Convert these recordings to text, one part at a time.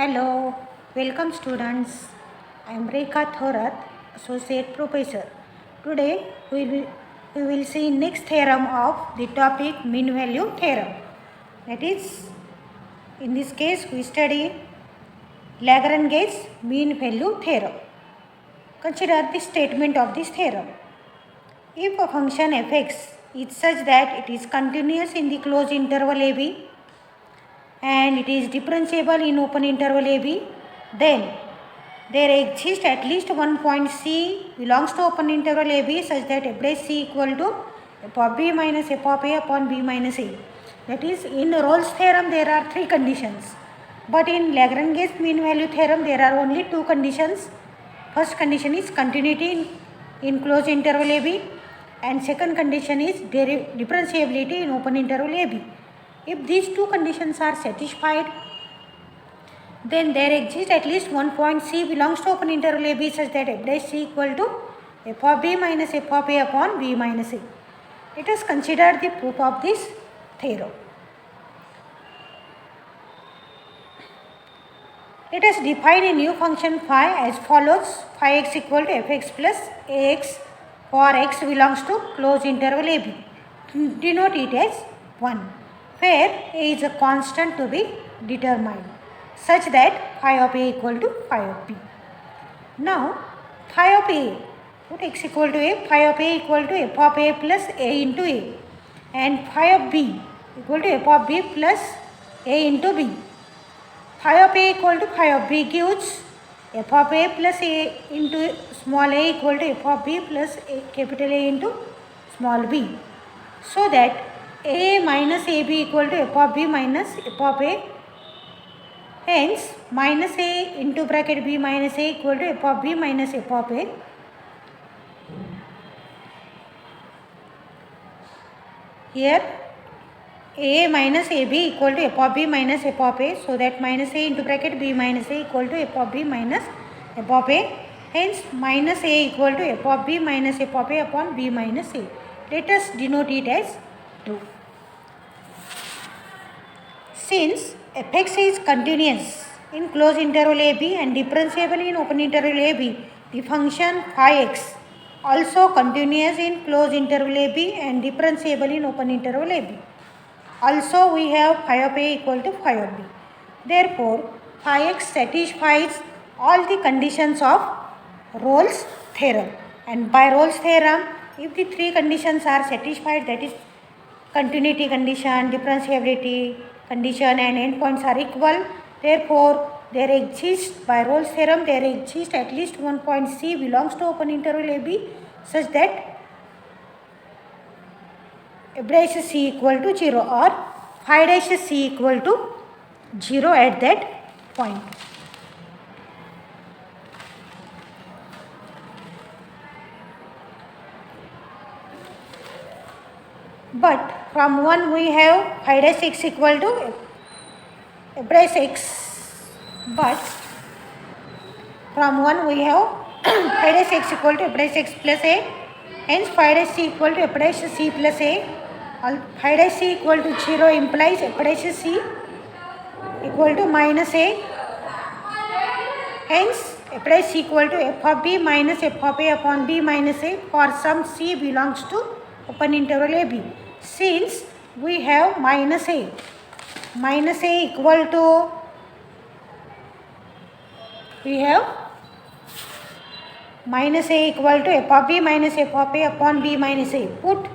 Hello, welcome students. I am Rekha Thorat, Associate Professor. Today we will see next theorem of the topic mean value theorem. That is, in this case we study Lagrange's mean value theorem. Consider the statement of this theorem. If a function fx is such that it is continuous in the closed interval ab and it is differentiable in open interval ab, then there exists at least one point C belongs to open interval AB such that f dash C equal to f of B minus f of A upon B minus A. That is, in Rolle's theorem there are three conditions, but in Lagrange's mean value theorem there are only two conditions. First condition is continuity in closed interval AB and second condition is differentiability in open interval AB. If these two conditions are satisfied, then there exists at least one point C belongs to open interval AB such that f dash C equal to f of B minus f of A upon B minus A. Let us consider the proof of this theorem. Let us define a new function phi as follows. Phi x equal to fx plus ax for x belongs to closed interval AB. Denote it as 1, where A is a constant to be determined, such that phi of A equal to phi of B. Now, phi of A, put x equal to A, phi of A equal to f of A plus A into A, and phi of B equal to f of B plus A into B. Phi of A equal to phi of B gives f of A plus A into small a equal to f of B plus capital A into small b, so that A minus AB equal to f of B minus f of A. Hence, minus A into bracket B minus A equal to f of B minus f of A. Here, A minus AB equal to f of B minus f of A, so that minus A into bracket B minus A equal to f of B minus f of A. Hence, minus A equal to f of B minus f of A upon B minus A. Let us denote it as 2. Since fx is continuous in closed interval AB and differentiable in open interval AB, the function phi x also continuous in closed interval AB and differentiable in open interval AB. Also, we have phi of A equal to phi of B. Therefore, phi x satisfies all the conditions of Rolle's theorem. And by Rolle's theorem, if the three conditions are satisfied, that is continuity condition, differentiability condition and endpoints are equal, therefore there exists, by Rolle's theorem, there exists at least one point C belongs to open interval AB such that f dash C equal to 0 or phi dash C equal to 0 at that point. But from 1 we have phi dash x equal to f dash x, but from 1 we have phi dash x equal to f dash x plus a, hence phi dash c equal to f dash c plus a. Phi dash c equal to 0 implies f dash c equal to minus a, hence f dash c equal to f of b minus f of a upon b minus a for some c belongs to open interval AB. Since we have minus a equal to, we have minus a equal to f of b minus f of a upon b minus a. Put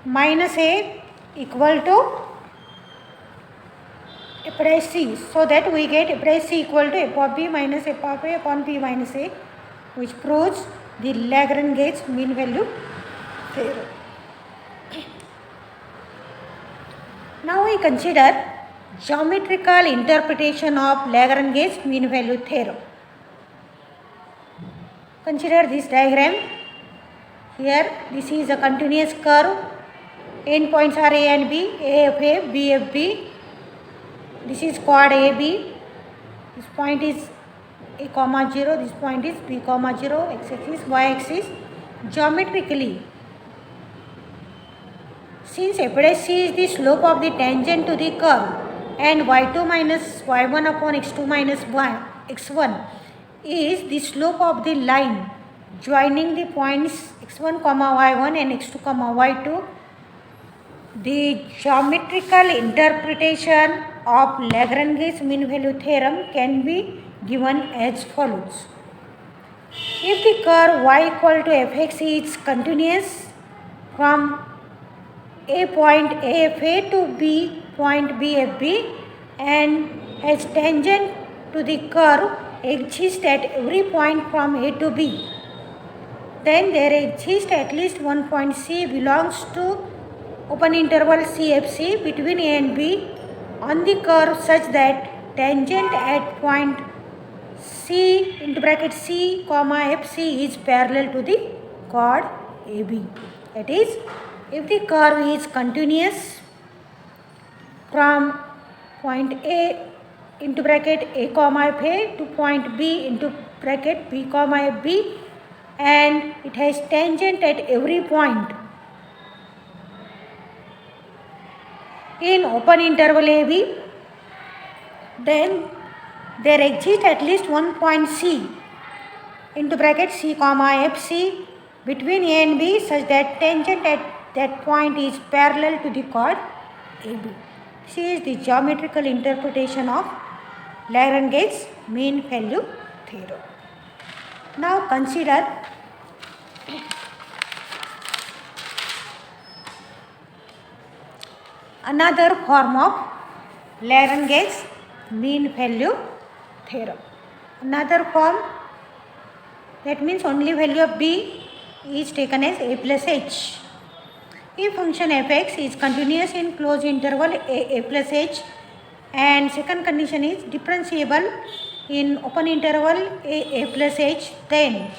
minus a equal to f dash c, so that we get f dash c equal to f of b minus f of a upon b minus a, which proves the Lagrange's mean value theorem. Now we consider geometrical interpretation of Lagrange's mean value theorem. Consider this diagram. Here, this is a continuous curve. Endpoints are A and B, AFA, BFB. This is chord AB. This point is A comma 0. This point is B comma 0. X-axis, Y-axis. Geometrically, since f dash c is the slope of the tangent to the curve and y2 minus y1 upon x2 minus x1 is the slope of the line joining the points x1 comma y1 and x2 comma y2. The geometrical interpretation of Lagrange's mean value theorem can be given as follows. If the curve y equal to fx is continuous from a point AFA to B point BFB and has tangent to the curve exists at every point from A to B, then there exists at least one point C belongs to open interval CFC between A and B on the curve such that tangent at point C into bracket C comma FC is parallel to the chord AB. That is, if the curve is continuous from point A into bracket A comma FA to point B into bracket B comma FB and it has tangent at every point in open interval AB, then there exists at least one point C into bracket C comma FC between A and B such that tangent at that point is parallel to the chord AB. This is the geometrical interpretation of Lagrange's mean value theorem. Now consider another form of Lagrange's mean value theorem. Another form, that means only value of B is taken as A plus H. If function fx is continuous in closed interval A plus H and second condition is differentiable in open interval A plus H, then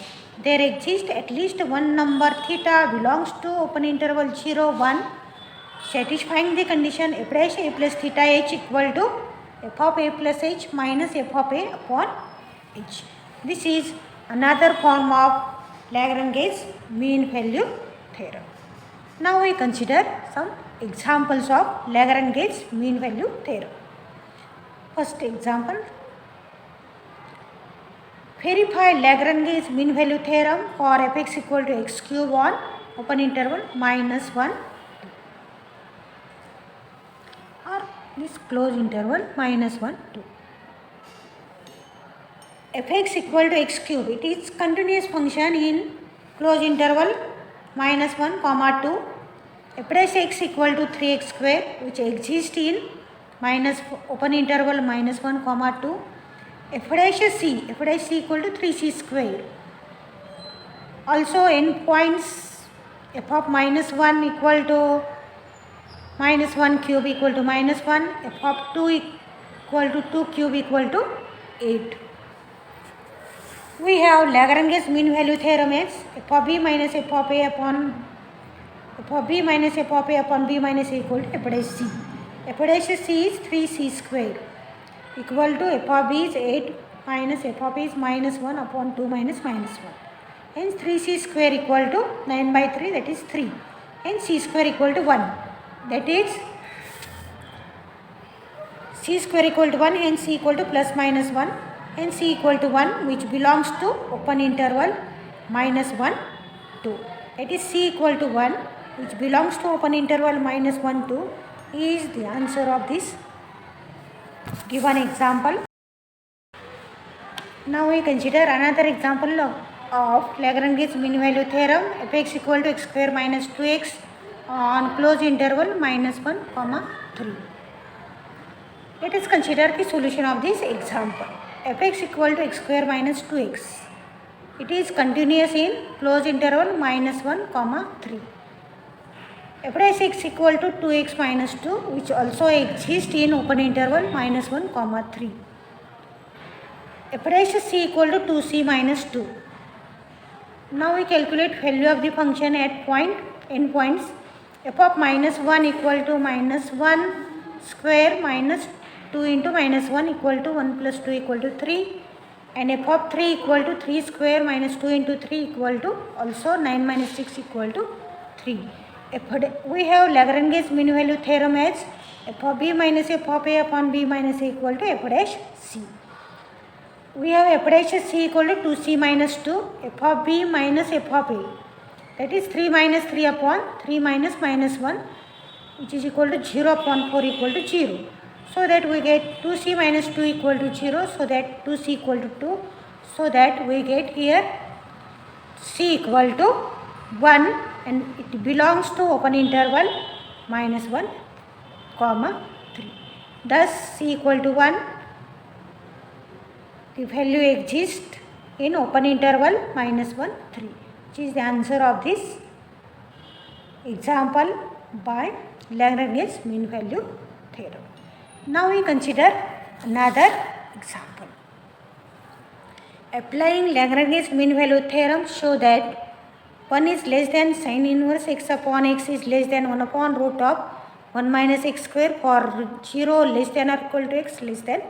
there exists at least one number theta belongs to open interval 0, 1 satisfying the condition f dash A plus theta H equal to f of A plus H minus f of A upon H. This is another form of Lagrange's mean value theorem. Now we consider some examples of Lagrange's mean value theorem. First example, verify Lagrange's mean value theorem for fx equal to x cube on open interval minus 1 or this closed interval minus 1 2. Fx equal to x cube, it is continuous function in closed interval minus 1 comma 2. F dash x equal to 3x square which exists in minus open interval minus 1 comma 2. F dash c equal to 3c square. Also endpoints f of minus 1 equal to minus 1 cube equal to minus 1, f of 2 equal to 2 cube equal to 8. We have Lagrange's mean value theorem as f of b minus f of a upon f of b minus f of a upon b minus a equal to f dash c. F dash c is 3c square equal to f of b is 8 minus f of a is minus 1 upon 2 minus minus 1. Hence 3c square equal to 9 by 3, that is 3. Hence c square equal to 1, that is c square equal to 1, hence c equal to plus minus 1. Hence c equal to 1 which belongs to open interval minus 1 2. That is c equal to 1 which belongs to open interval minus 1 2 is the answer of this given example. Now we consider another example of Lagrange's mean value theorem fx equal to x square minus 2x on closed interval minus 1 comma 3. Let us consider the solution of this example. Fx equal to x square minus 2x. It is continuous in closed interval minus 1 comma 3. F dash x equal to 2x minus 2 which also exists in open interval minus 1 comma 3. F dash c equal to 2c minus 2. Now we calculate value of the function at endpoints. F of minus 1 equal to minus 1 square minus 2 into minus 1 equal to 1 plus 2 equal to 3 and f of 3 equal to 3 square minus 2 into 3 equal to also 9 minus 6 equal to 3. We have Lagrange's mean value theorem as f of b minus f of a upon b minus a equal to f dash c. We have f dash c equal to 2c minus 2, f of b minus f of a, that is 3 minus 3 upon 3 minus minus 1, which is equal to 0 upon 4 equal to 0. So that we get 2c minus 2 equal to 0, so that 2c equal to 2, so that we get here c equal to 1 and it belongs to open interval minus 1 comma 3. Thus c equal to 1, the value exists in open interval minus 1 3, which is the answer of this example by Lagrange's mean value theorem. Now we consider another example. Applying Lagrange's mean value theorem show that 1 is less than sin inverse x upon x is less than 1 upon root of 1 minus x square for 0 less than or equal to x less than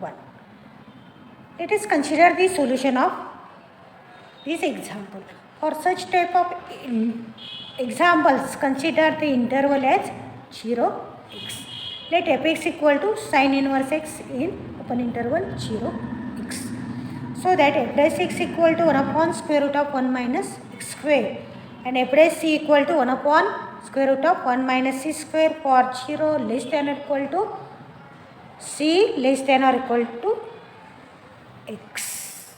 1. Let us consider the solution of this example. For such type of examples, consider the interval as 0x. Let fx equal to sin inverse x in open interval 0x. So that f dash x equal to 1 upon square root of 1 minus x square and f dash c equal to 1 upon square root of 1 minus c square for 0 less than or equal to c less than or equal to x,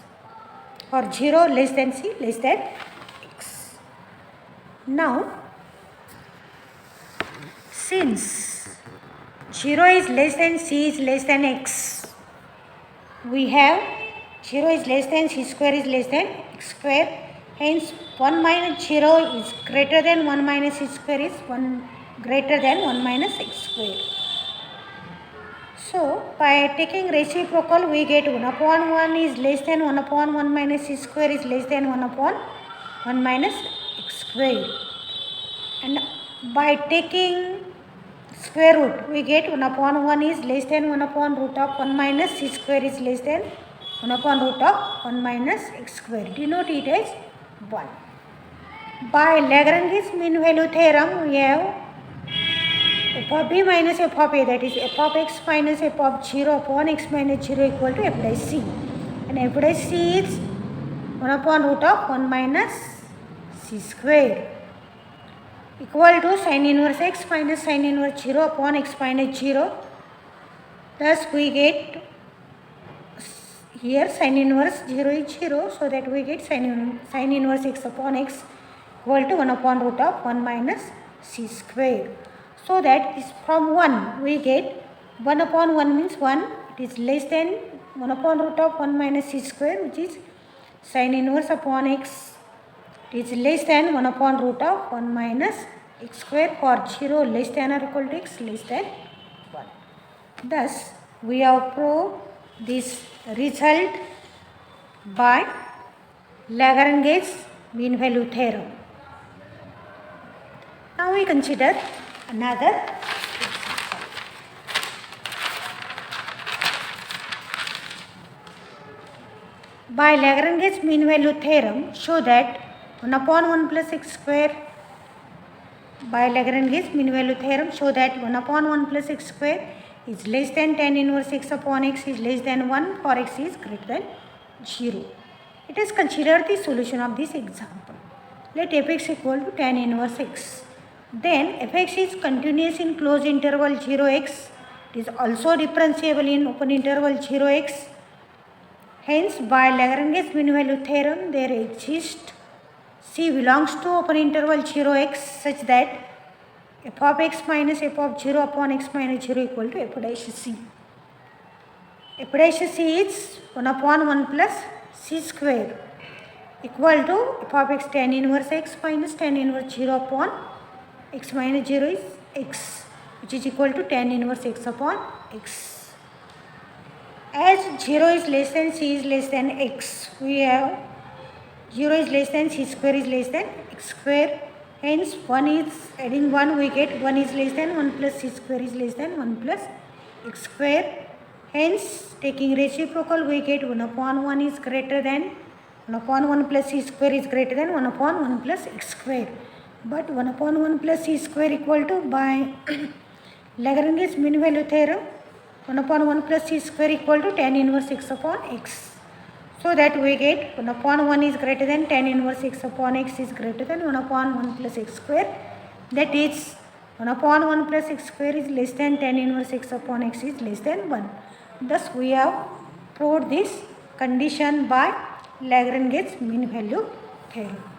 for 0 less than c less than x. Now, since 0 is less than c is less than x, we have 0 is less than c square is less than x square. Hence, 1 minus 0 is greater than 1 minus c square is greater than 1 minus x square. So, by taking reciprocal, we get 1 upon 1 is less than 1 upon 1 minus c square is less than 1 upon 1 minus x square. And by taking square root, we get 1 upon 1 is less than 1 upon root of 1 minus c square is less than 1 upon root of 1 minus x square. Denote it as 1. By Lagrange's mean value theorem, we have f of b minus f of a, that is f of x minus f of 0 upon x minus 0 equal to f dash c. And f dash c is 1 upon root of 1 minus c square equal to sin inverse x minus sin inverse 0 upon x minus 0. Thus we get here sin inverse 0 is 0, so that we get sin inverse x upon x equal to 1 upon root of 1 minus c square. So that is from 1 we get 1 upon 1 means 1, it is less than 1 upon root of 1 minus c square, which is sin inverse upon x, it is less than 1 upon root of 1 minus x square for 0 less than or equal to x less than 1. Thus, we have proved this result by Lagrange's mean value theorem. Now we consider another example. By Lagrange's mean value theorem, show that 1 upon 1 plus x square. By Lagrange's mean value theorem, show that 1 upon 1 plus x square is less than tan inverse x upon x is less than 1 for x is greater than 0. Let us consider the solution of this example. Let fx equal to tan inverse x. Then fx is continuous in closed interval 0x. It is also differentiable in open interval 0x. Hence, by Lagrange's mean value theorem, there exists c belongs to open interval 0x such that f of x minus f of 0 upon x minus 0 equal to f dash c. F dash c is 1 upon 1 plus c square equal to f of x tan inverse x minus tan inverse 0 upon x minus 0 is x, which is equal to tan inverse x upon x. As 0 is less than c is less than x, we have 0 is less than c square is less than x square. Hence, 1 is adding 1, we get 1 is less than 1 plus c square is less than 1 plus x square. Hence, taking reciprocal, we get 1 upon 1 is greater than 1 upon 1 plus c square is greater than 1 upon 1 plus x square. But 1 upon 1 plus c square equal to by Lagrange's mean value theorem, 1 upon 1 plus c square equal to tan inverse x upon x. So that we get 1 upon 1 is greater than tan inverse x upon x is greater than 1 upon 1 plus x square. That is 1 upon 1 plus x square is less than tan inverse x upon x is less than 1. Thus we have proved this condition by Lagrange's mean value theorem.